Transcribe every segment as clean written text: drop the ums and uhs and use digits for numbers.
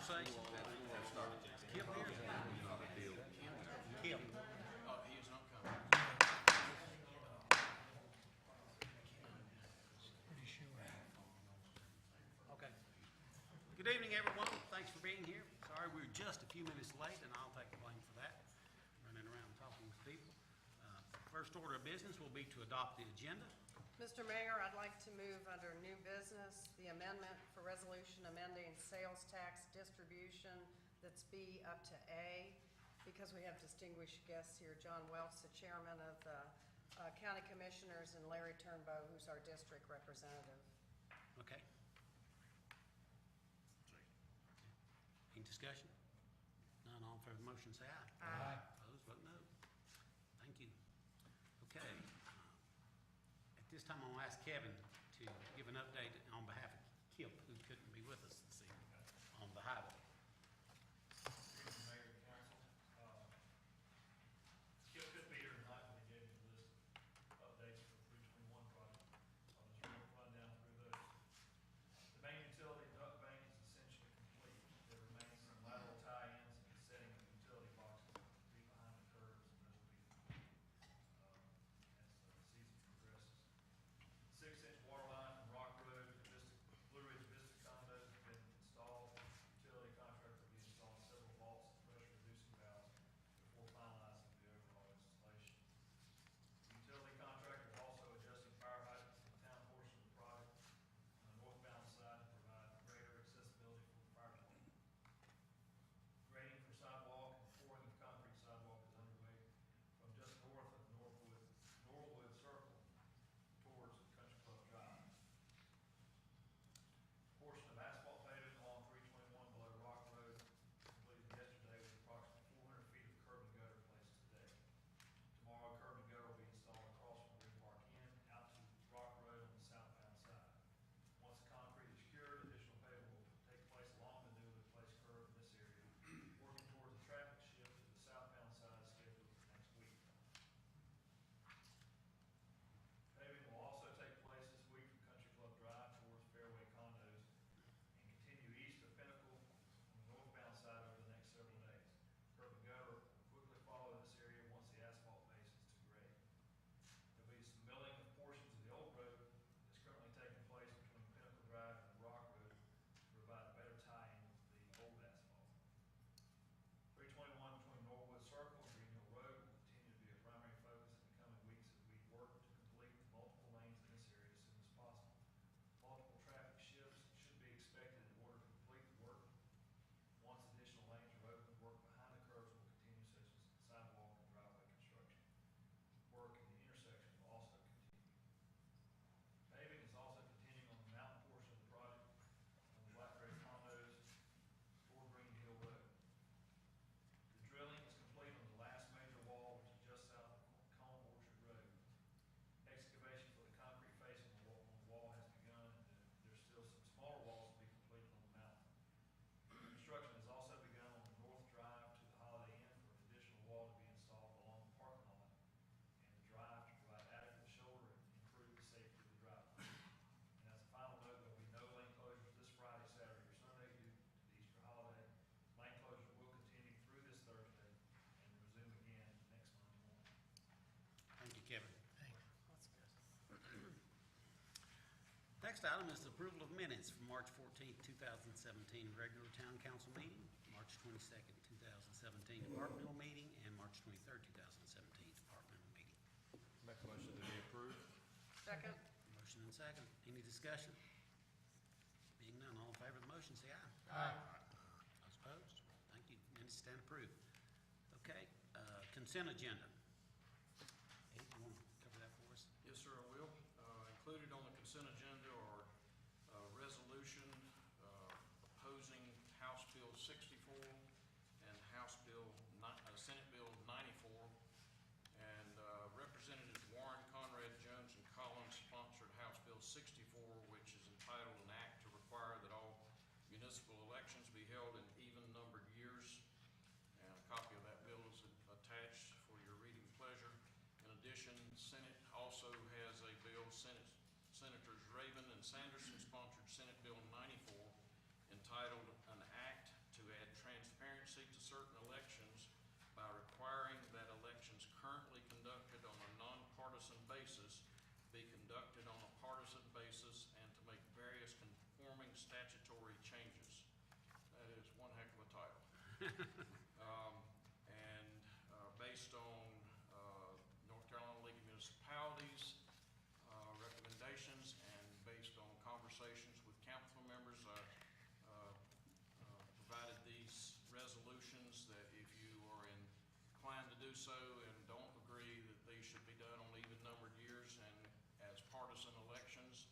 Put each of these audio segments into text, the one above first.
say? Kip here? Kip. He is not coming. Okay. Good evening, everyone. Thanks for being here. Sorry we were just a few minutes late, and I'll take the blame for that. Running around talking with people. First order of business will be to adopt the agenda. Mr. Mayor, I'd like to move under new business, the amendment for resolution amending sales tax distribution, that's B up to A, because we have distinguished guests here, John Welch, the chairman of the county commissioners, and Larry Turnbow, who's our district representative. Okay. Any discussion? None, all in favor of the motion, say aye. Aye. Opposed, vote no. Thank you. Okay. At this time, I'll ask Kevin to give an update on behalf of Kip, who couldn't be with us this evening on the highway. Mayor and council, Skip couldn't be here tonight, but he gave me a list of updates for the 321 project. I'll just run down through those. The main utility duct bank is essentially complete. There remains some lateral tie-ins and setting of utility boxes to be behind the curves, and those will be complete as the season progresses. 6-inch water line from Rock Road to Blue Ridge Vista condos has been installed. Utility contractor will be installing several vaults and pressure reducing valves before finalizing the overall installation. The utility contractor is also adjusting fire hydrants in the town portion of the project on the northbound side to provide greater accessibility for the fire department. Grading for sidewalk and pouring of concrete sidewalk is underway from just north of Norwood Circle towards Country Club Drive. Portion of asphalt paving along 321 below Rock Road completed yesterday with approximately 400 feet of curb and gutter placed today. Tomorrow, curb and gutter will be installed across from Green Park Inn out to Rock Road on the southbound side. Once the concrete is cured, additional paving will take place along the newly placed curb in this area, working towards a traffic shift to the southbound side scheduled for next week. Paving will also take place this week from Country Club Drive towards Fairway Condos and continue east of Pinnacle on the northbound side over the next several days. Curb and gutter will quickly follow this area once the asphalt base is to grade. There'll be some milling of portions of the old road that's currently taking place between Pinnacle Drive and Rock Road to provide a better tie-in with the old asphalt. 321 between Norwood Circle and Green Hill Road will continue to be a primary focus in the coming weeks as we work to complete the multiple lanes in this area as soon as possible. Multiple traffic shifts should be expected in order to complete the work. Once additional lanes are open, work behind the curves will continue, such as sidewalk and driveway construction. Work in the intersection will also continue. Paving is also continuing on the mountain portion of the project on the Blackberry Condos toward Green Hill Road. The drilling is complete on the last major wall, which is just south of Cone Orchard Road. Excavation for the concrete facing on the wall has begun, and there's still some smaller walls to be completed on the mountain. Construction has also begun on the north drive to the Holiday Inn for an additional wall to be installed along the parking lot and the drive to provide adequate shoulder and improve the safety of the driveway. And as a final note, there will be no lane closures this Friday, Saturday, or Sunday due to the Easter holiday. Lane closure will continue through this Thursday and resume again next Monday morning. Thank you, Kevin. That's good. Next item is the approval of minutes from March 14th, 2017, regular town council meeting, March 22nd, 2017, departmental meeting, and March 23rd, 2017, departmental meeting. Make a motion to be approved. Second? Motion and second. Any discussion? Being none, all in favor of the motion, say aye. Aye. Those opposed? Thank you. Minutes stand approved. Okay, consent agenda. Ed, you want to cover that for us? Yes, sir, I will. Included on the consent agenda are resolution opposing House Bill 64 and Senate Bill 94. And Representatives Warren, Conrad, Jones, and Collins sponsored House Bill 64, which is entitled "An Act to Require that All Municipal Elections Be Held in Even-Numbered Years." And a copy of that bill is attached for your reading pleasure. In addition, Senate also has a bill, Senators Raven and Sanderson sponsored Senate Bill 94, entitled "An Act to certain elections by requiring that elections currently conducted on a nonpartisan basis be conducted on a partisan basis and to make various conforming statutory changes. That is one heck of a title. Based on North Carolina League of Municipalities recommendations and based on conversations with council members, I provided these resolutions that if you are inclined to do so and don't agree that these should be done on even-numbered years and as partisan elections,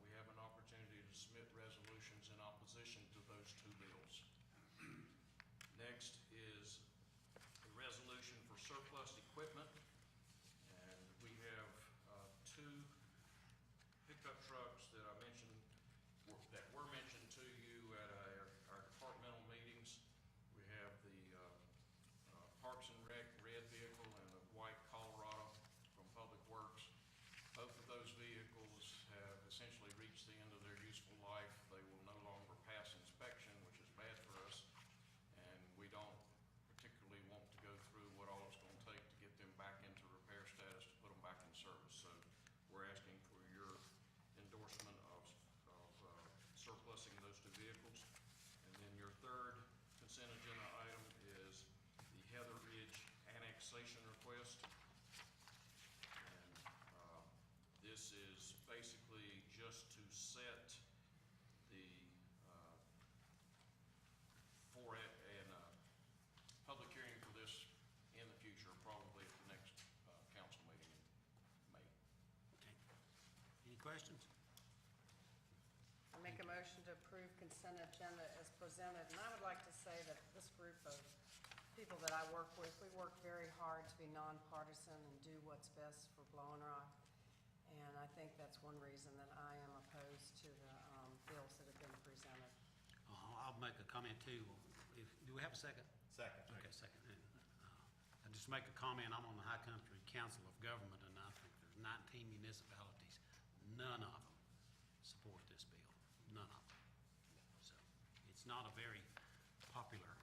we have an opportunity to submit resolutions in opposition to those two bills. Next is a resolution for surplus equipment, and we have two pickup trucks that I mentioned, that were mentioned to you at our departmental meetings. We have the Parks and Rec red vehicle and the white Colorado from Public Works. Both of those vehicles have essentially reached the end of their useful life. They will no longer pass inspection, which is bad for us, and we don't particularly want to go through what all it's going to take to get them back into repair status to put them back in service. So we're asking for your endorsement of surplusing those two vehicles. And then your third consent agenda item is the Heather Ridge annexation request. And this is basically just to set the for it and public hearing for this in the future, probably at the next council meeting in May. Okay. Any questions? I make a motion to approve consent agenda as presented, and I would like to say that this group of people that I work with, we work very hard to be nonpartisan and do what's best for Blowing Rock. And I think that's one reason that I am opposed to the bills that have been presented. I'll make a comment too. Do we have a second? Second. Okay, second. I just make a comment, I'm on the High Country Council of Government, and I think there's 19 municipalities, none of them support this bill, none of them. So, it's not a very popular.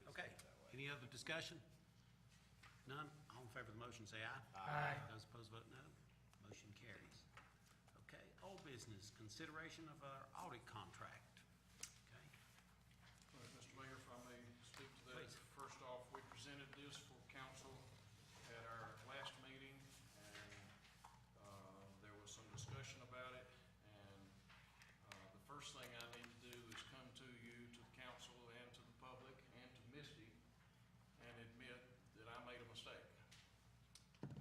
Okay, any other discussion? None? All in favor of the motion, say aye. Aye. Those opposed, vote no. Motion carries. Okay, old business, consideration of our audit contract. Okay, Mr. Mayor, if I may speak to that. Please. First off, we presented this for council at our last meeting, and there was some discussion about it. And the first thing I need to do is come to you, to the council, and to the public, and to Misty, and admit that I made a mistake.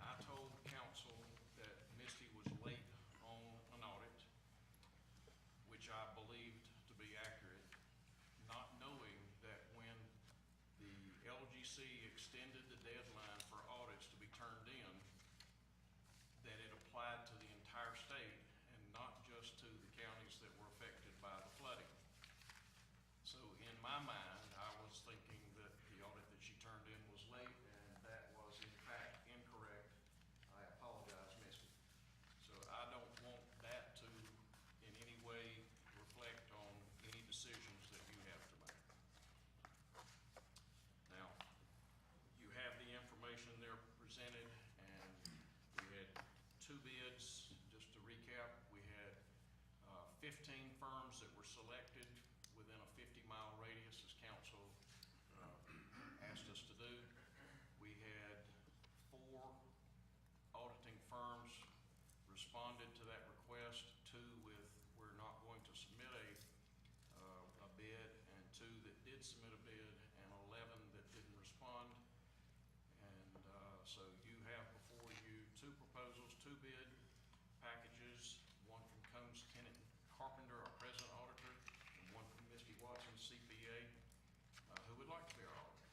I told council that Misty was late on an audit, which I believed to be accurate, not knowing that when the LGC extended the deadline for audits to be turned in, that it applied to the entire state and not just to the counties that were affected by the flooding. So in my mind, I was thinking that the audit that she turned in was late, and that was in fact incorrect. I apologize, Misty. So I don't want that to in any way reflect on any decisions that you have to make. Now, you have the information there presented, and we had two bids. Just to recap, we had 15 firms that were selected within a 50-mile radius, as council asked us to do. We had 4 auditing firms responded to that request, 2 with we're not going to submit a bid, and 2 that did submit a bid, and 11 that didn't respond. And so you have before you 2 proposals, 2 bid packages, one from Combs Kennett Carpenter, our present auditor, and one from Misty Watson, CPA. Who would like to be our auditor?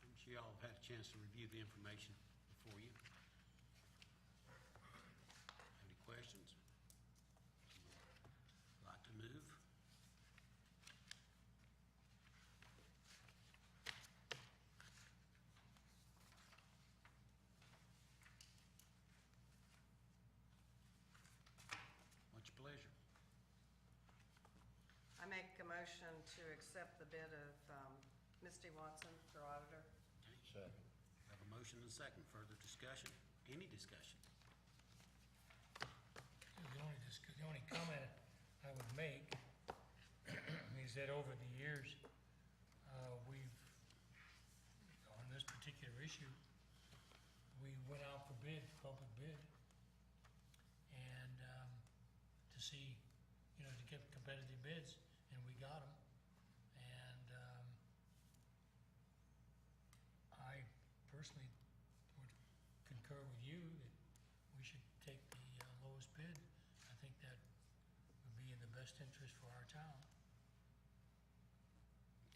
I'm sure y'all have had a chance to review the information before you. Any questions? Like to move? What's your pleasure? accept the bid of Misty Watson for auditor. Second. Have a motion and a second. Further discussion? Any discussion? The only comment I would make is that over the years, we've, on this particular issue, we went out for bid, public bid, and to see, to get competitive bids, and we got them. And I personally would concur with you that we should take the lowest bid. I think that would be in the best interest for our town.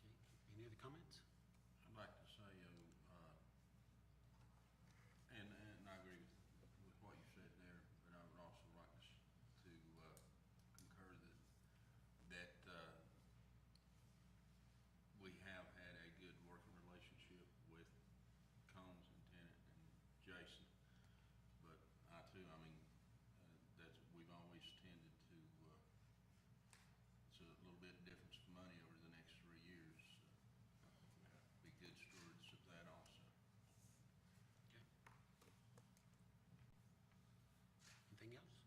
Okay, any other comments? I'd like to say, and I agree with what you said there, but I would also like to concur that we have had a good working relationship with Combs and Tennant and Jason. But we've always tended to, it's a little bit difference of money over the next 3 years. We have to be good stewards of that also. Okay. Anything else?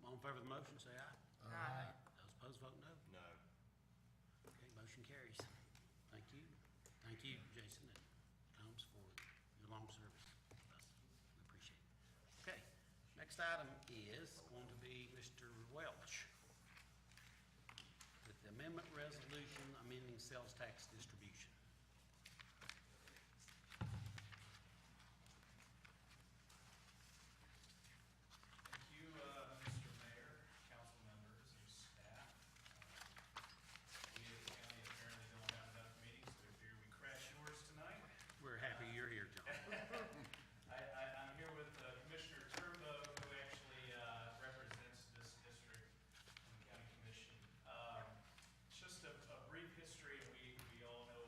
All in favor of the motion, say aye. Aye. Those opposed, vote no. No. Okay, motion carries. Thank you. Thank you, Jason and Combs, for your long service with us. We appreciate it. Okay, next item is going to be Mr. Welch with the amendment resolution amending sales tax distribution. Thank you, Mr. Mayor, council members, and staff. We as a county apparently don't have enough meetings, so I figure we crash yours tonight. We're happy you're here, John. I'm here with Commissioner Turbo, who actually represents this district in the county commission. Just a brief history, and we all know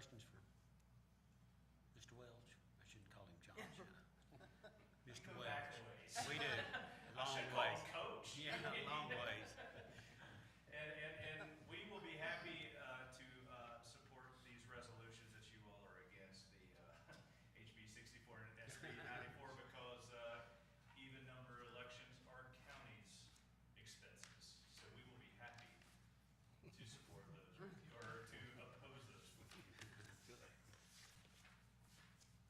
questions for Mr. Welch? I shouldn't call him John, should I? Mr. Go back Welch. a ways. We do, I long should call ways. him Coach. Yeah, long ways. And we will be happy to support these resolutions that you all are against the HB 64 and SB 94 because even number elections are counties' expenses. So we will be happy to support those with you, or to oppose those with you.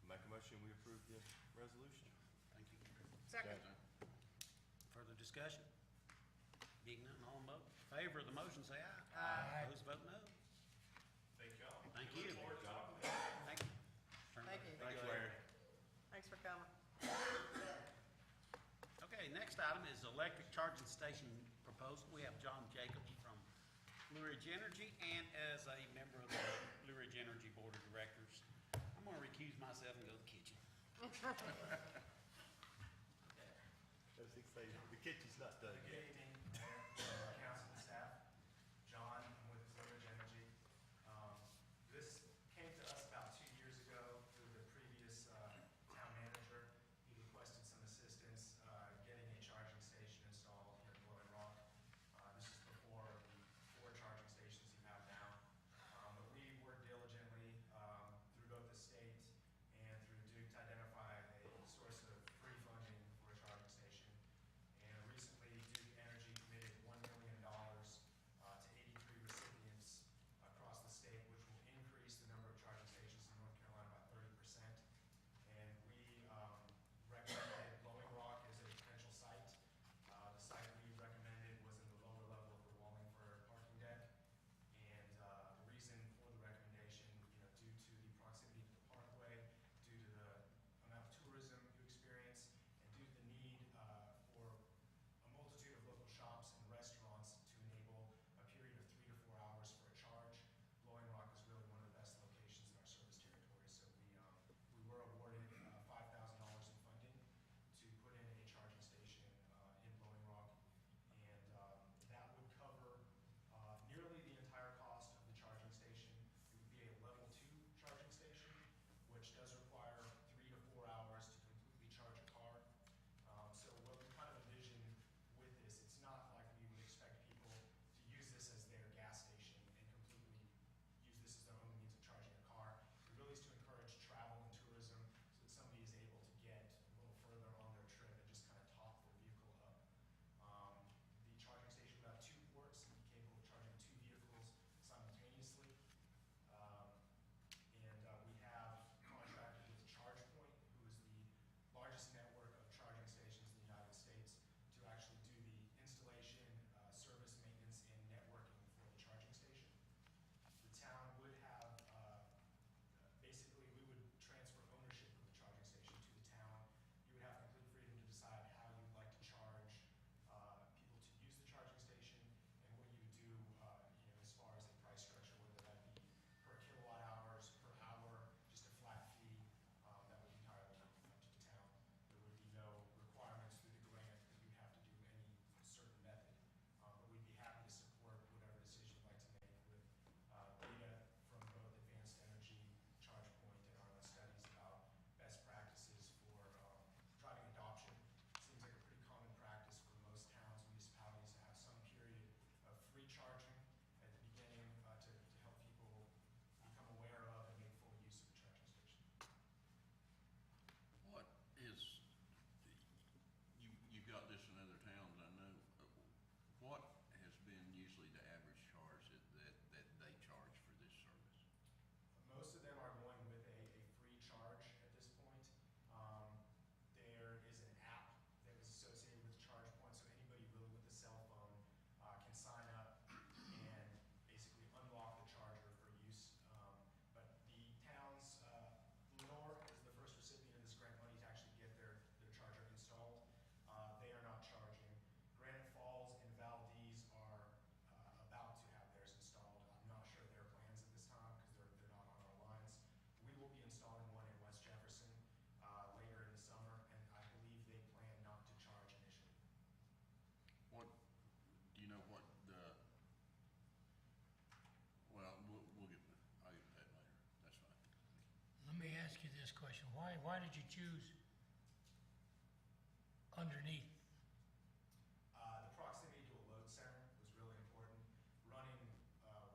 Make a motion, we approve the resolution. Thank you. Second. Further discussion? Being none, all in favor of the motion, say aye. Aye. Opposed, vote no. Thank y'all. Thank We you. look forward to talking with you. Thank you. Turn it Thank over. you. Thanks, Larry. Thanks for coming. Okay, next item is electric charging station proposal. We have John Jacobs from Blue Ridge Energy, and as a member of the Blue Ridge Energy Board of Directors, I'm gonna recuse myself and go to the kitchen. As they say, the kitchen's not done Good yet. evening, Mayor, council and staff. John, I'm with Blue Ridge Energy. This came to us about 2 years ago through the previous town manager. He requested some assistance getting a charging station installed here in Blowing Rock. This is before the 4 charging stations you have now. But we worked diligently through both the state and through Duke to identify a source of free funding for a charging station. And recently, Duke Energy ask you this question. Why did you choose underneath? The proximity to a load center was really important. Running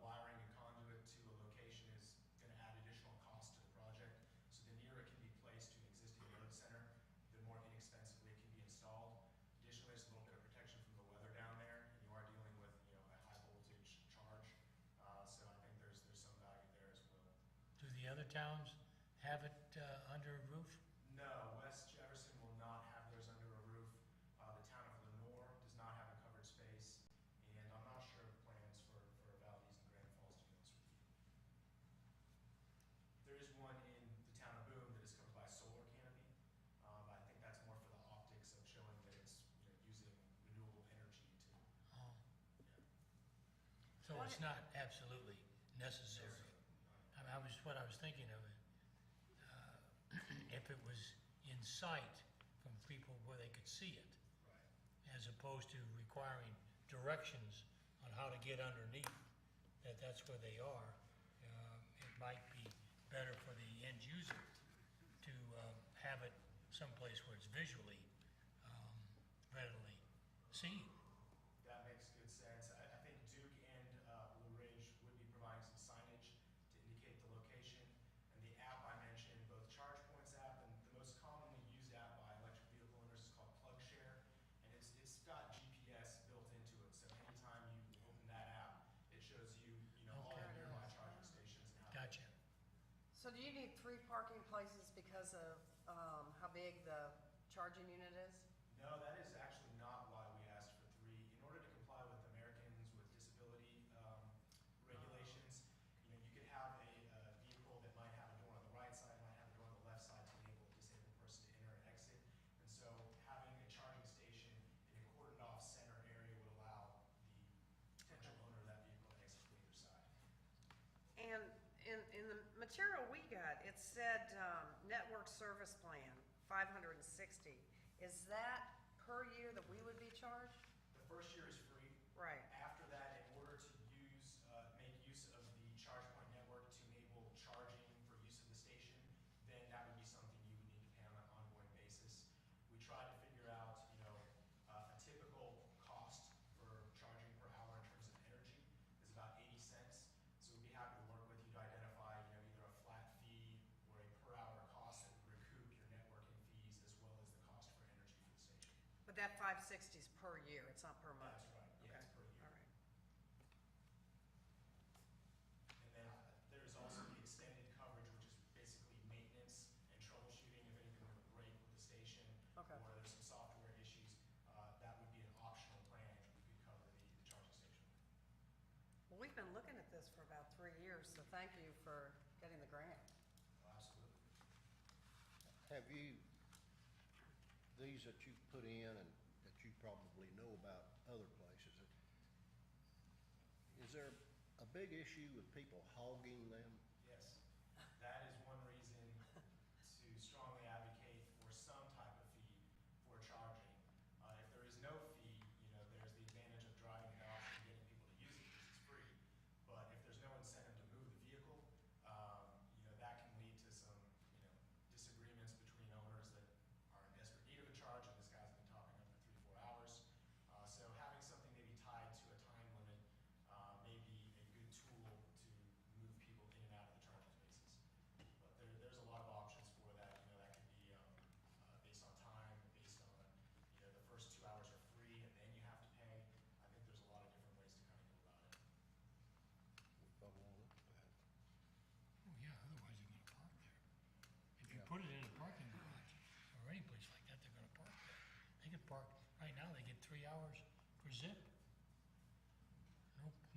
wiring and conduit to a location is going to add additional cost to the project. So the nearer it can be placed to an existing load center, the more inexpensively it can be installed. Additionally, there's a little bit of protection from the weather down there, and you are dealing with, you know, a high voltage charge. So I think there's some value there as well. Do the other towns have it under a roof? No, West Jefferson will not have theirs under a roof. The town of Lenore does not have a covered space, and I'm not sure of plans for Valdez and Grand Falls, to be honest with you. There is one in the town of Boone that is covered by solar canopy. I think that's more for the optics of showing that it's, you know, using renewable energy to, Oh, yeah. so it's not absolutely necessary. I was, what I was thinking of it, if it was in sight from people where they could see it, Right. as opposed to requiring directions on how to get underneath, that's where they are. It might be better for the end user to have it someplace where it's visually readily seen. That makes good sense. I think Duke and Blue Ridge would be providing some signage to indicate the location. And the app I mentioned, both ChargePoint's app and the most commonly used app by electric vehicle owners is called PlugShare. And it's got GPS built into it. So anytime you open that app, it shows you, you know, all the Okay. nearby charging stations and how. Gotcha. So do you need 3 parking places because of how big the charging unit is? No, that is actually not why we asked for 3. In order to comply with Americans with Disability regulations, you know, you could have a vehicle that might have a door on the right side, might have a door on the left side to enable a disabled person to enter and exit. And so having a charging station in a cordoned off center area would allow the potential owner of that vehicle to exit from either side. And in the material we got, it said network service plan, 560. Is that per year that we would be charged? The first year is free. Right. After that, in order to make use of the ChargePoint network to enable charging for use of the station, then that would be something you would need to pay on an ongoing basis. We tried to figure out, you know, a typical cost for charging per hour in terms of energy is about 80 cents. So we'd be happy to work with you to identify, you know, either a flat fee or a per hour cost that would recoup your networking fees as well as the cost for energy for the station. But that 560 is per year, it's not per month? That's right, yeah, it's per year. All right. And then there's also the extended coverage, which is basically maintenance and troubleshooting if anything were to break with the station. Okay. Or there's some software issues, that would be an optional plan and we could cover the charging station. Well, we've been looking at this for about 3 years, so thank you for getting the grant. Absolutely. Have you, these that you put in and that you probably know about other places, is there a big issue with people hogging them? Yes, that is one reason to strongly advocate for some type of fee for charging. If there is no fee, you know, there's the advantage of driving the option and getting people to use it because it's free. But if there's no incentive to move the vehicle, you know, that can lead to some, you know, disagreements between owners that are in desperate need of a charge, and this guy's been talking up for 3 to 4 hours. So having something maybe tied to a time limit may be a good tool to move people in and out of the charging spaces. But there's a lot of options for that. You know, that could be based on time, based on, you know, the first 2 hours are free and then you have to pay. I think there's a lot of different ways to kind of go about it. We probably won't look at that. Oh, yeah, otherwise they're gonna park there. If you Yeah. put it in a parking garage, or any place like that, they're gonna park there. They could park, right now, they get 3 hours per zip.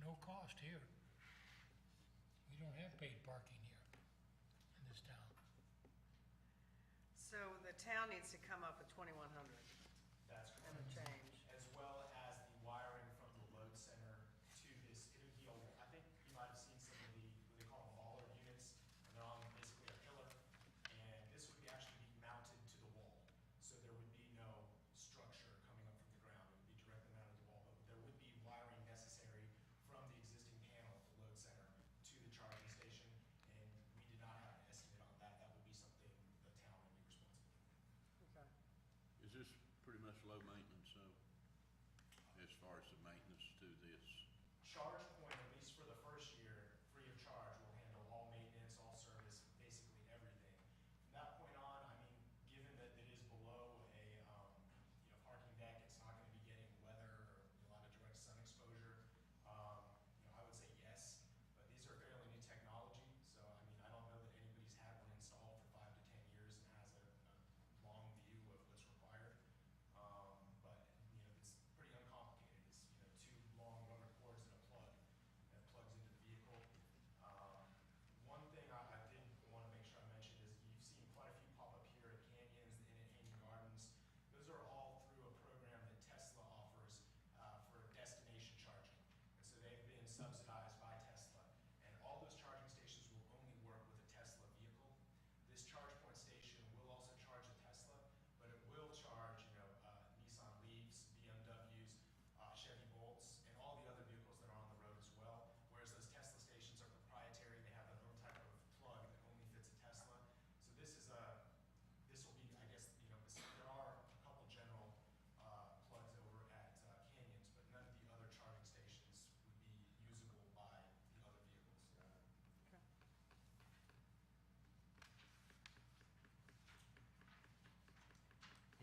No cost here. We don't have paid parking here in this town. So the town needs to come up with 2,100 That's and a correct. change. As well as the wiring from the load center to this, it would be, I think you might have seen some of the, what they call baller units, and they're on basically a pillar. And this would actually be mounted to the wall. So there would be no structure coming up from the ground. It would be directly mounted to the wall. But there would be wiring necessary from the existing panel at the load center to the charging station. And we did not have an estimate on that. That would be something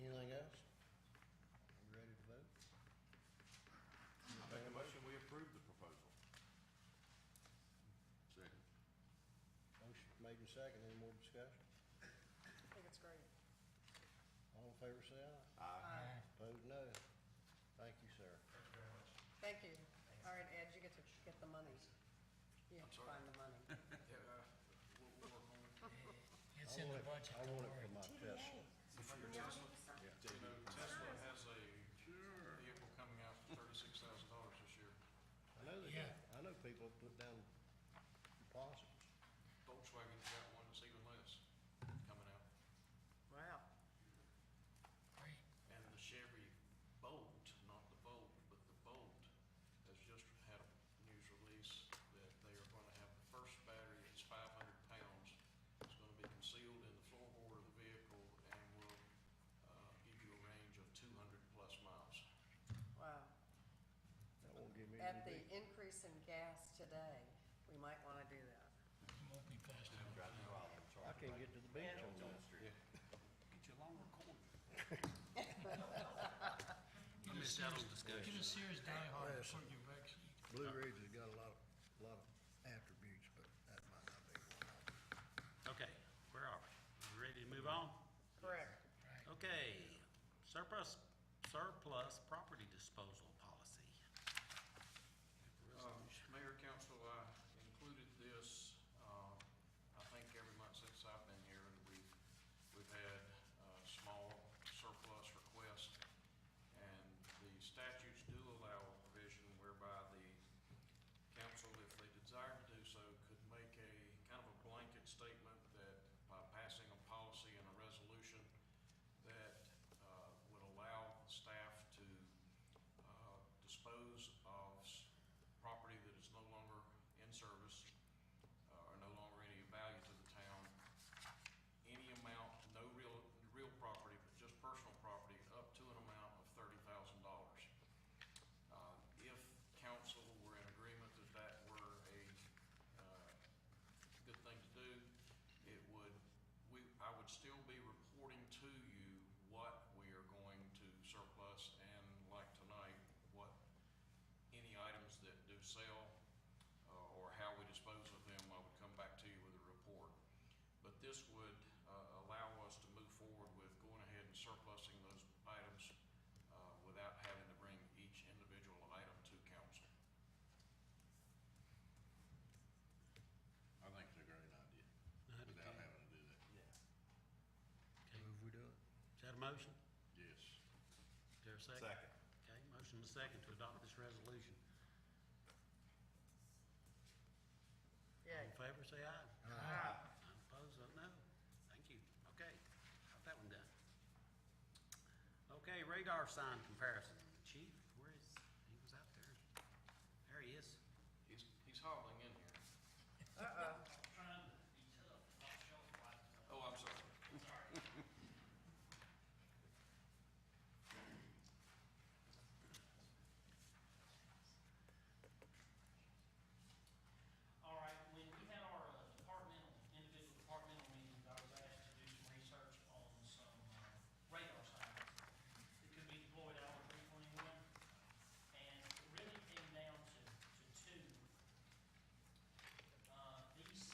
Anything else? You ready to vote? I make a motion, we approve the proposal. Second. Motion made and second. Any more discussion? I think it's great. All in favor, say aye. Aye. Opposed, no. Thank you, sir. Thank you very much. Thank you. All right, Ed, you get to get the money. You have I'm to sorry? find the money. Yeah, we'll work on it. It's in the budget, I don't want it worry. for my Tesla. For your Tesla, you know, Tesla has a vehicle coming out for $36,000 this year. I know they do. Yeah. I know people have put down deposits. Volkswagen's got one that's even less coming out. Wow. Great. And the Chevy Bolt, not the Volt, but the Bolt, has just had a news release that they are gonna have the first battery that's 500 pounds. It's gonna be concealed in the floorboard of the vehicle and will, give you a range of 200+ miles. Wow. That won't give me any At the big. increase in gas today, we might want to do that. Won't be fast enough. I can't get to the beach on that. Get you a longer cord. You missed out on Get a discussion. Sears diehard and Listen. put in your back seat. Blue Ridge has got a lot of attributes, but that might not be one of them. Okay, where are we? We ready to move on? Correct. Right. Okay, surplus property disposal policy. Mayor, council, I included this, I think every month since I've been here, and we've had, small surplus requests. And the statutes do allow a provision whereby the council, if they desire to do so, could make a kind of a blanket statement that by passing a policy and a resolution that, would allow staff to, dispose of property that is no longer in service, or no longer any value to the town, any amount, no real property, but just personal property, up to an amount of $30,000. If council were in agreement that that were a, good thing to do, I would still be reporting to you what we are going to surplus, and like tonight, what any items that do sell, or how we dispose of them, I would come back to you with a report. But this would, allow us to move forward with going ahead and surplusing those items, without having to bring each individual item to council. I think it's a great idea, without having to do that. Okay, Move we do it? is that a motion? Yes. Is there a second? Second. Okay, motion and a second to adopt this resolution. All Yay. in favor, say aye. Aye. None opposed, vote no. Thank you. Okay, got that one done. Okay, radar sign comparison. Chief, where is, he was out there. There he is. He's hobbling in here. Uh-oh. Trying to be tough, not shelf life. Oh, I'm sorry. All right, when we had our individual departmental meetings, I was asked to do some research on some radar signs that could be deployed out of 321. And it really came down to two. These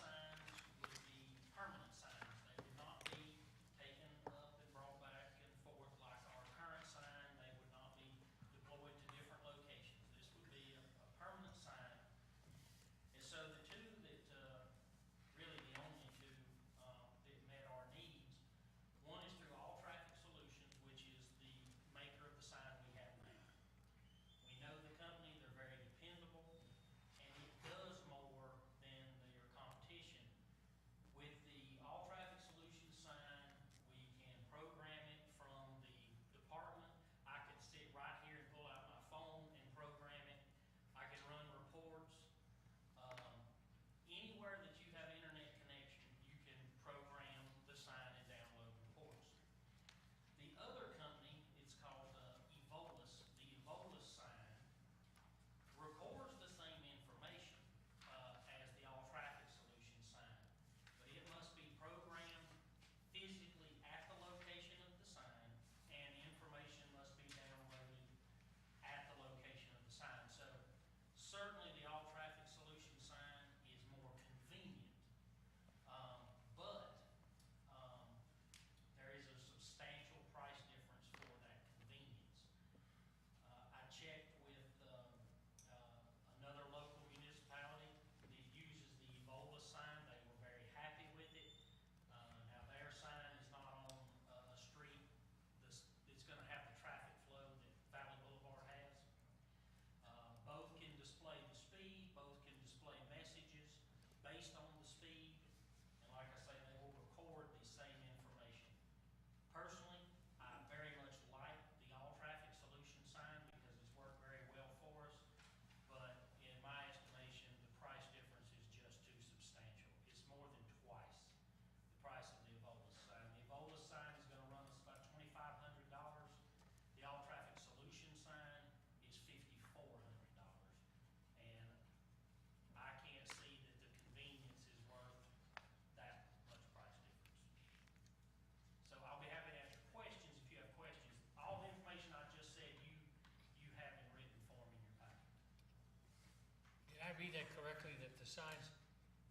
read that correctly, that the signs,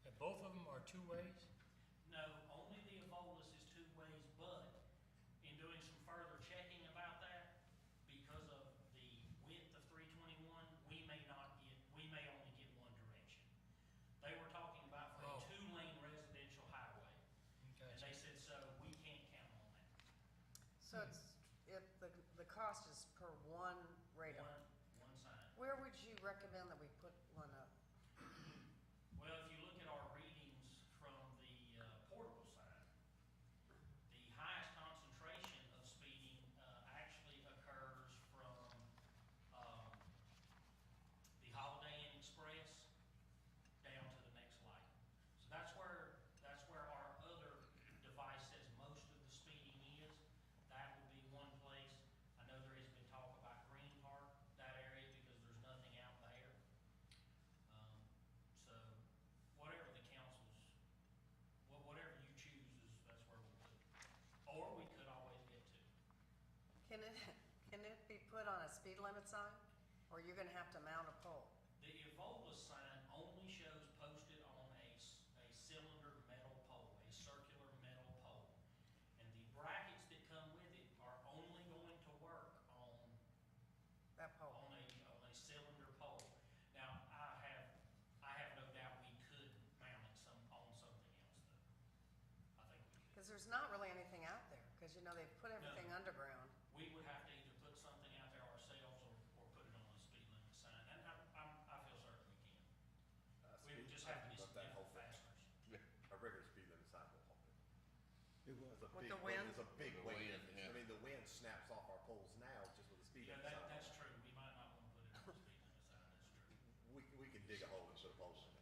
that both of them are two ways? No, only the Evolus is two ways, but in doing some further checking about that, because of the width of 321, we may only get one direction. They were talking about for a Oh. two-lane residential highway, and Gotcha. they said, so we can't count on that. So the cost is per one radar. One sign. Where would you recommend that we put one up? Well, if you look at our readings from the portable sign, the highest concentration of speeding actually occurs from the Holiday Inn Express down to the next light. So that's where our other device says most of the speeding is. That would be one place. I know there has been talk about Green Park, that area, because there's nothing out there. So whatever the council's, whatever you choose is, that's where we'll put it. Or we could always get two. Can it be put on a speed limit sign? Or you're gonna have to mount a pole? The Evolus sign only shows posted on a cylinder metal pole, a circular metal pole. And the brackets that come with it are only going to work on That pole? on a cylinder pole. Now, I have no doubt we could mount it on something else though. I think we could. Because there's not really anything out there, because you know, they've put everything No. underground. We would have to either put something out there ourselves or put it on a speed limit sign, and I feel certain we can. We would just have to get some different fasteners. A regular speed limit sign will hold it. It was. There's a With big the wind? There's a big The wind. wind, yeah. I mean, the wind snaps off our poles now just with a speed Yeah, limit sign. that's true, we might not wanna put it on a speed limit sign, that's true. We can dig a hole and put a pole in it.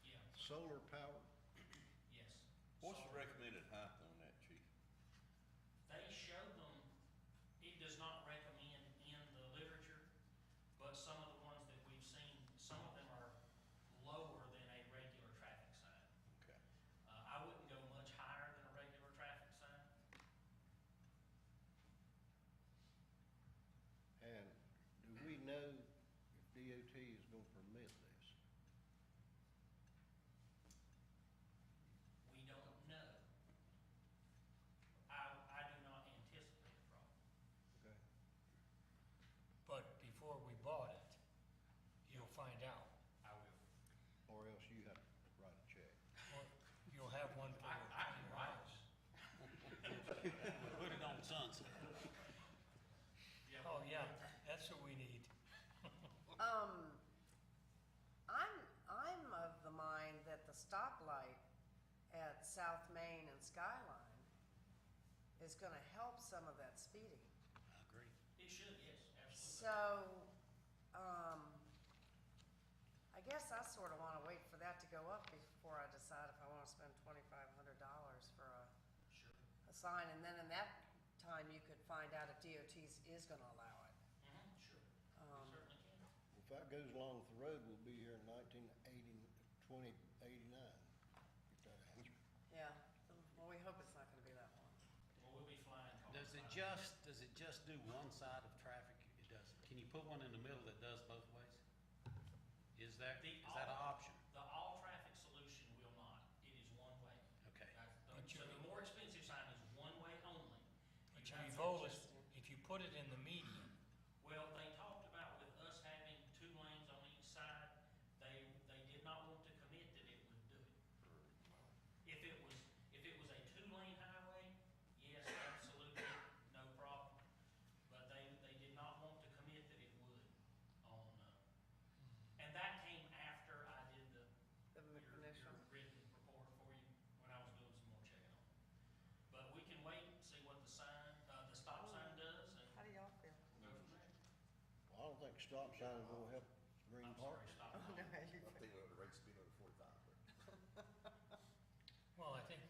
Yeah, Solar power, yes. What's the So, recommended height on that, chief? they show them, it does not recommend in the literature, but some of the ones that we've seen, some of them are lower than a regular traffic sign. Okay. I wouldn't go much higher than a regular traffic sign. and do we know if DOT is gonna permit this? We don't know. I do not anticipate a problem. Okay. But before we bought it, you'll find out. I will. Or else you have to write a check. Or you'll have one for I your can write house. Put it on Sunset. Yeah, Oh, yeah, that's what we need. I'm of the mind that the stoplight at South Main and Skyline is gonna help some of that speeding. I agree. It should, yes, absolutely. So, I guess I sort of wanna wait for that to go up before I decide if I wanna spend $2,500 for Sure. a sign, and then in that time, you could find out if DOT's is gonna allow it. Sure, Um, we certainly can. If that goes along with the road, we'll be here in 2089. Get that answer. Yeah, well, we hope it's not gonna be that long. Well, we'll be flying cars. Does it just do one side of traffic? It does. Can you put one in the middle that does both ways? Is that an option? The all-traffic solution will not. It is one way. Okay. But So the more expensive sign is one way only. But You your have to Evolus, just- if you put it in the median, Well, they talked about with us having 2 lanes on each side, they did not want to commit that it would do it. If it was a 2-lane highway, yes, absolutely, no problem. But they did not want to commit that it would on, and that came after I did The your initial. written report for you, when I was doing some more checking on it. But we can wait and see what the stop sign does, and How do y'all feel? go from there. Well, I don't think stop sign is gonna help Green I'm Park. sorry, stop. Oh, no, you I think we ought to rate speed limit 45. well, I think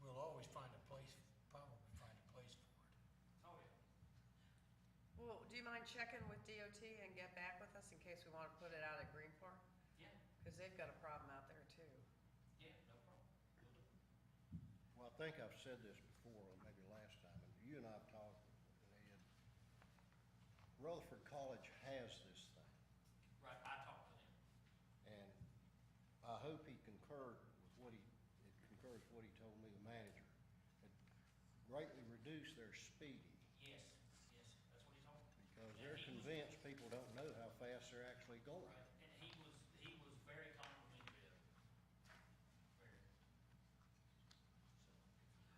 we'll always find a place, probably find a place for it. Oh, yeah. Well, do you mind checking with DOT and get back with us in case we wanna put it out at Green Park? Yeah, Cause they've got a problem out there too. yeah, no problem. Will do. Well, I think I've said this before, or maybe last time, and you and I have talked, Ed. Rutherford College has this thing, Right, I talked to them. hope he concurs with what he told me, the manager. It greatly reduced their speeding, Yes, yes, that's what he told me. because And they're he was- convinced people don't know how fast they're actually going. Right, and he was very complimentary of it. Very. So,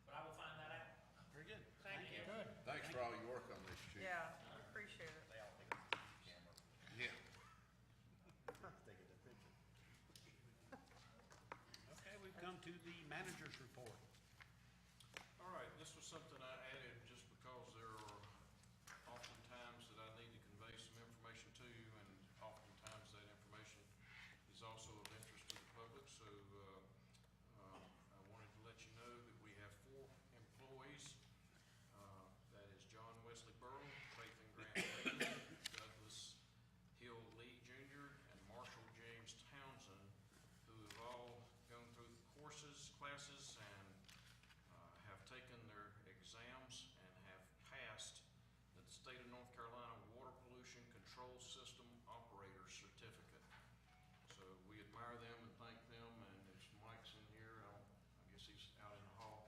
but I will find that out. Very good. Thank you. Good. Thanks for all your work on this, Chief. Yeah, appreciate it. They all think it's a camera. Yeah. They get the picture. Okay, we've come to the manager's report. All right, this was something I added just because there are often times that I need to convey some information to you, and oftentimes that information is also of interest to the public, so, I wanted to let you know that we have 4 employees. That is John Wesley Burrow, Nathan Grant Lee, Douglas Hill Lee Jr., and Marshall James Townsend, who have all gone through the classes, and have taken their exams and have passed the State of North Carolina Water Pollution Control System Operator Certificate. So we admire them and thank them, and if Mike's in here, I guess he's out in the hall,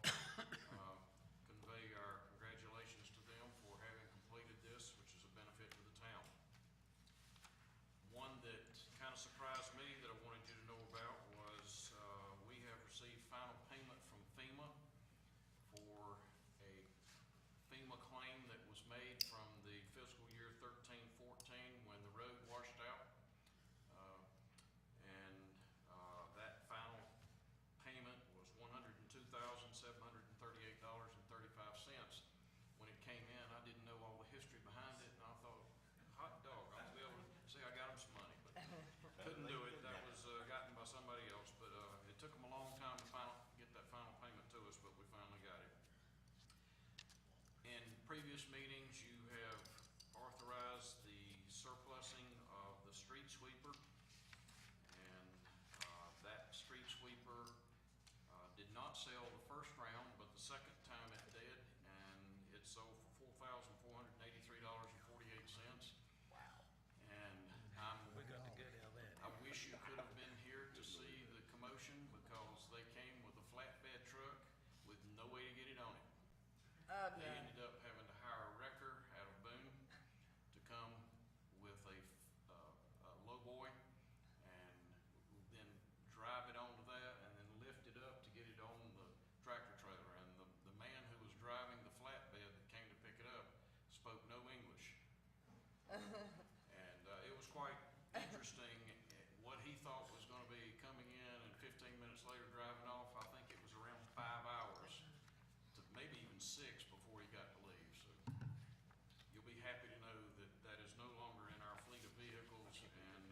convey our congratulations to them for having completed this, which is a benefit to the town. One that kind of surprised me that I wanted you to know about was, we have received final payment from FEMA for a FEMA claim that was made from the fiscal year 13-14 when the road washed out. That final payment was $102,738.35. When it came in, I didn't know all the history behind it, and I thought, hot dog, I'll be able to say I got them some money, but couldn't do it. That was gotten by somebody else, but it took them a long time to get that final payment to us, but we finally got it. In previous meetings, you have authorized the surplusing of the street sweeper, and that street sweeper did not sell the first round, but the second time it did, and it sold for $4,483.48. Wow. And We got the good out of that. I wish you could have been here to see the commotion, because they came with a flatbed truck with no way to get it on it. They No. ended up having to hire a wrecker out of Boone to come with a lowboy, and then drive it onto that, and then lift it up to get it on the tractor trailer. And the man who was driving the flatbed that came to pick it up spoke no English. And it was quite interesting what he thought was gonna be coming in, and 15 minutes later driving off. I think it was around 5 hours to maybe even 6 before he got to leave. So you'll be happy to know that that is no longer in our fleet of vehicles, and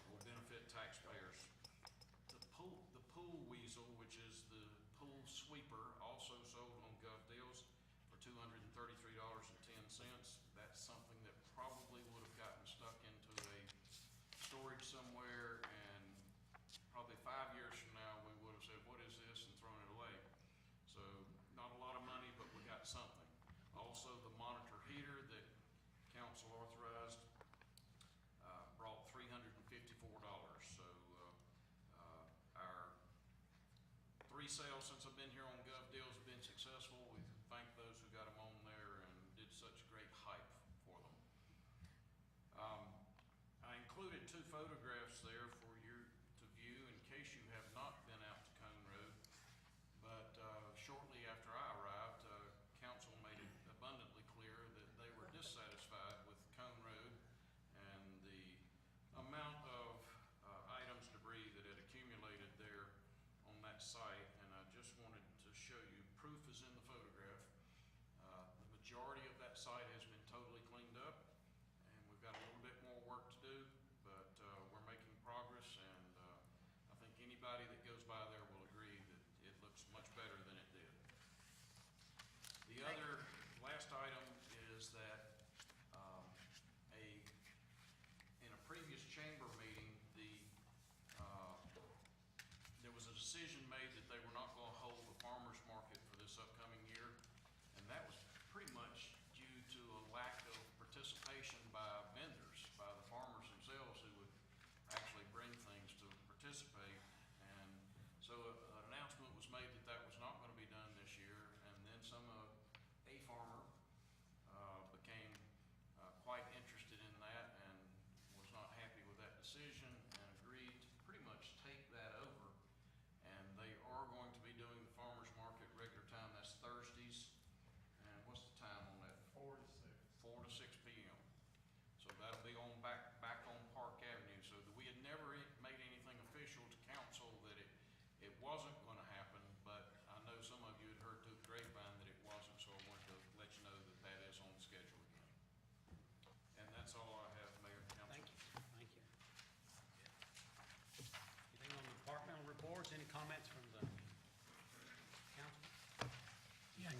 will benefit taxpayers. The pool weasel, which is the pool sweeper, also sold on Gov Deals for $233.10. That's something that probably would have gotten stuck into a storage somewhere, and probably 5 years from now, we would have said, what is this, and thrown it away. So not a lot of money, but we got something. Also, the monitor heater that council authorized brought $354. So our 3 sales since I've been here on Gov Deals have been successful. We thank those who got them on there and did such great hype for them. I included 2 photographs there for you to view in case you have not been out to Cone Road. But shortly after I arrived, council made it abundantly clear that they were dissatisfied with Cone Road and the amount of items, debris that had accumulated there on that site. And I just wanted to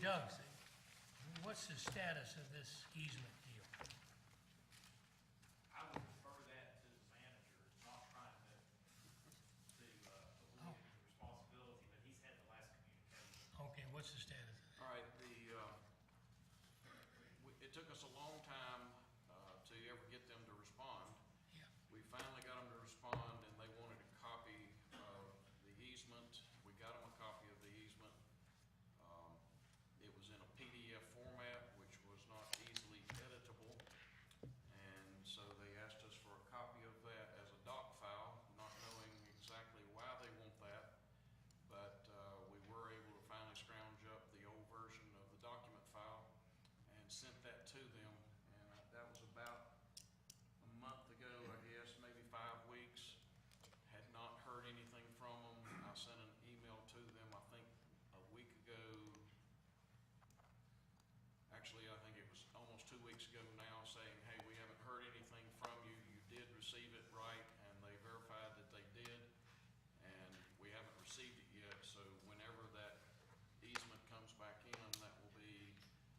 Doug, what's the status of this easement deal? I would refer that to the manager, not trying to alleviate the responsibility, but he's had the last communication. Okay, what's the status of All right, it took us a long time to ever get them to respond. Yeah. We finally got them to respond, and they wanted a copy of the easement. We got them a copy of the easement. It was in a PDF format, which was not easily editable, and so they asked us for a copy of that as a doc file, not knowing exactly why they want that, but we were able to finally scrounge up the old version of the document file and sent that to them, and that was about a month ago, I guess, maybe 5 weeks. Had not heard anything from them. I sent an email to them, I think, a week ago. Actually, I think it was almost 2 weeks ago now, saying, hey, we haven't heard anything from you. You did receive it right, and they verified that they did, and we haven't received it yet. So whenever that easement comes back in, that will be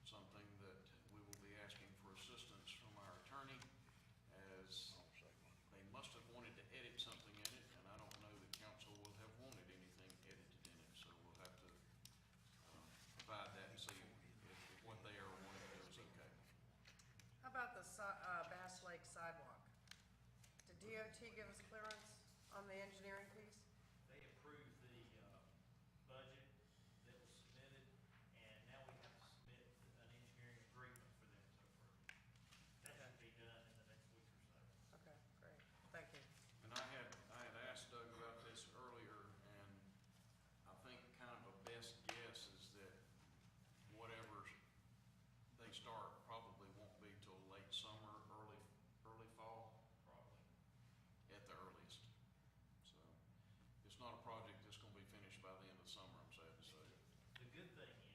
something that we will be asking for assistance from our attorney, as they must have wanted to edit something in it, and I don't know that council will have wanted anything edited in it, so we'll have to provide that and see if what they are wanting to do is okay. How about the Bass Lake sidewalk? Did DOT give us clearance on the engineering piece? They approved the budget that was submitted, and now we have to submit an engineering agreement for them to approve. That should be done in the next week or so. Okay, great, thank you. And I had asked Doug about this earlier, and I think kind of a best guess is that whatever they start probably won't be till late summer, early fall, Probably. at the earliest. So it's not a project that's gonna be finished by the end of the summer, I'm sad to say. The good thing is,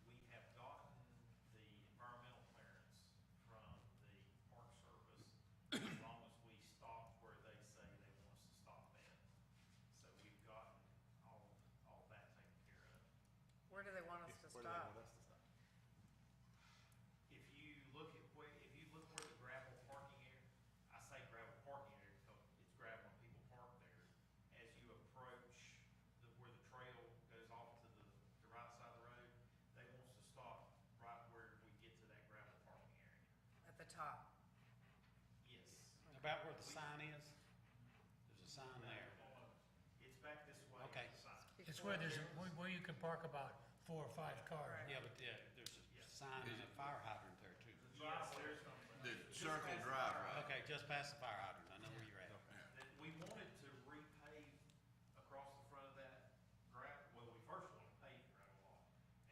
we have gotten the environmental clearance from the Park Service as long as we stop where they say they want us to stop at. So we've gotten all that taken care of. Where do they want us to Where do they stop? want us to stop? If you look where the gravel parking area, I say gravel parking area because it's gravel and people park there. As you approach where the trail goes off to the right side of the road, they want us to stop right where we get to that gravel parking area. At the top? Yes. About where the sign is? There's a sign there. It's back this way. Okay. the sign. It's where where you can park about 4 or 5 cars. Right. Yeah, but there's a sign and a fire hydrant there too. Yes, there's The circle drive, right? Okay, just past the fire hydrant, I know where you're at. that we wanted to repave across the front of that gravel, well, we first wanted to pave the gravel lot,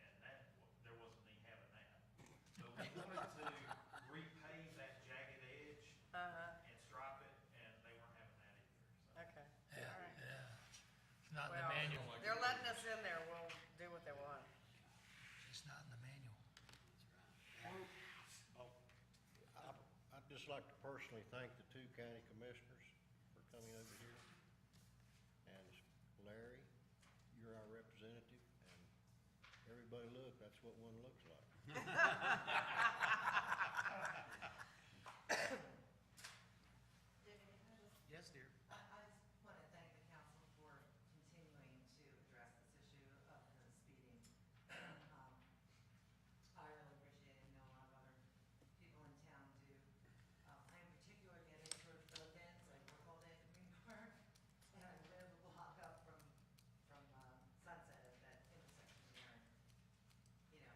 and there wasn't any having that. But we wanted to repave that jagged edge Uh-huh, and stripe it, and they weren't having that either, so. okay. Yeah, All right. yeah. It's not in the Well, manual. they're letting us in there, we'll do what they want. It's not in the manual. Oh, I'd just like to personally thank the 2 county commissioners for coming over here. And Larry, you're our representative, and everybody look, that's what one looks like. yes, dear. I just want to thank the council for continuing to address this issue of the speeding. I really appreciate it, I know a lot of other people in town do. I'm particularly getting towards both ends, I work all day at Green Park, and I live a block up from Sunset at that intersection there. You know,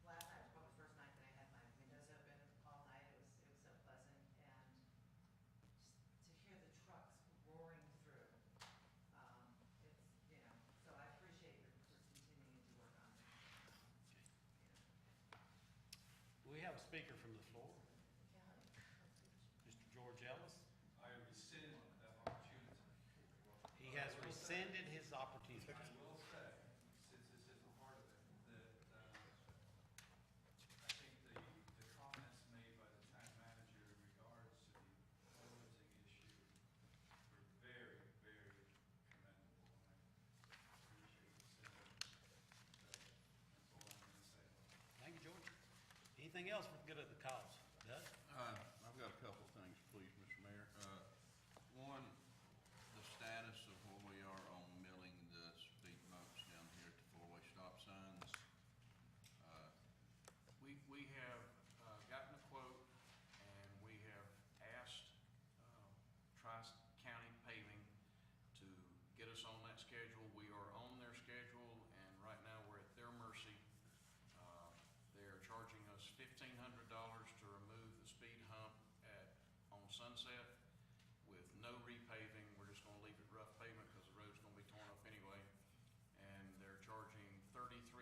last night was probably the first night that I had my windows open all night, it was so pleasant, and just to hear the trucks roaring through. It's, you know, so I appreciate your continuing to work on it. We have a speaker from the floor, Yeah. Mr. George Ellis. I rescind that opportunity. He has rescinded his opportunity. I will say, since this isn't part of it, that I think the comments made by the town manager in regards to the closing issue were very, very commendable. And I appreciate you saying that. That's all I'm Anything else for the good of the cause? Doug? I've got a couple of things, please, Mr. Mayor. One, the status of where we are on milling the speed bumps down here at the four-way stop signs. We have gotten a quote, and we have asked Tri-County Paving to get us on that schedule. We are on their schedule, and right now we're at their mercy. They're charging us $1,500 to remove the speed hump on Sunset with no repaving. We're just gonna leave it rough pavement because the road's gonna be torn up anyway. And they're charging $3,300.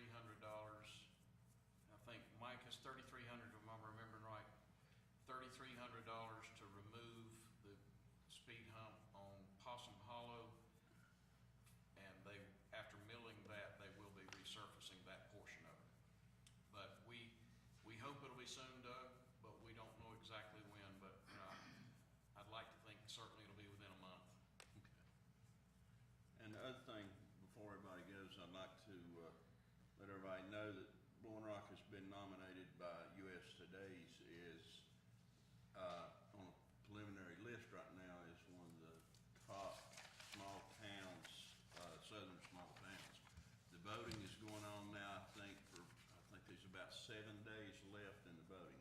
I think Mike is $3,300, if I'm remembering right. $3,300 to remove the speed hump on Possum Hollow. And after milling that, they will be resurfacing that portion of it. But we hope it'll be soon, Doug, but we don't know exactly when, but, I'd like to think certainly it'll be within a month. And the other thing, before everybody goes, I'd like to let everybody know that Blowing Rock has been nominated by US Today's is on a preliminary list right now is one of the top small towns, southern small towns. The voting is going on now, I think there's about 7 days left in the voting.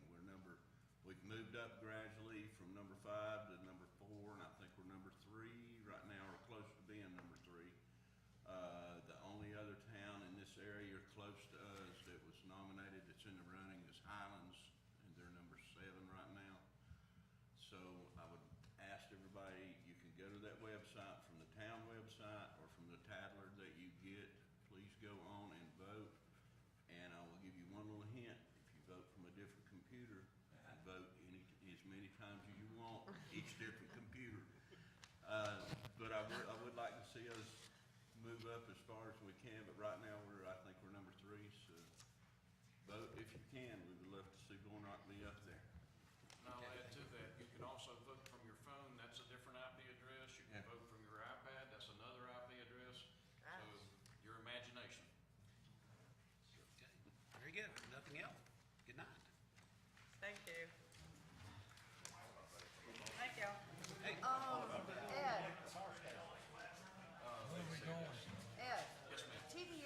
We've moved up gradually from number 5 to number 4, and I think we're number 3 right now, or close to being number 3. The only other town in this area close to us that was nominated that's in the running is Highlands, and they're number 7 right now. So I would ask everybody, you can go to that website from the town website or from the Tadler that you get. Please go on and vote. And I will give you one little hint. If you vote from a different computer, you can vote as many times as you want, each different computer. But I would like to see us move up as far as we can, but right now I think we're number 3, so vote if you can. We would love to see Blowing Rock be up there. And I'll add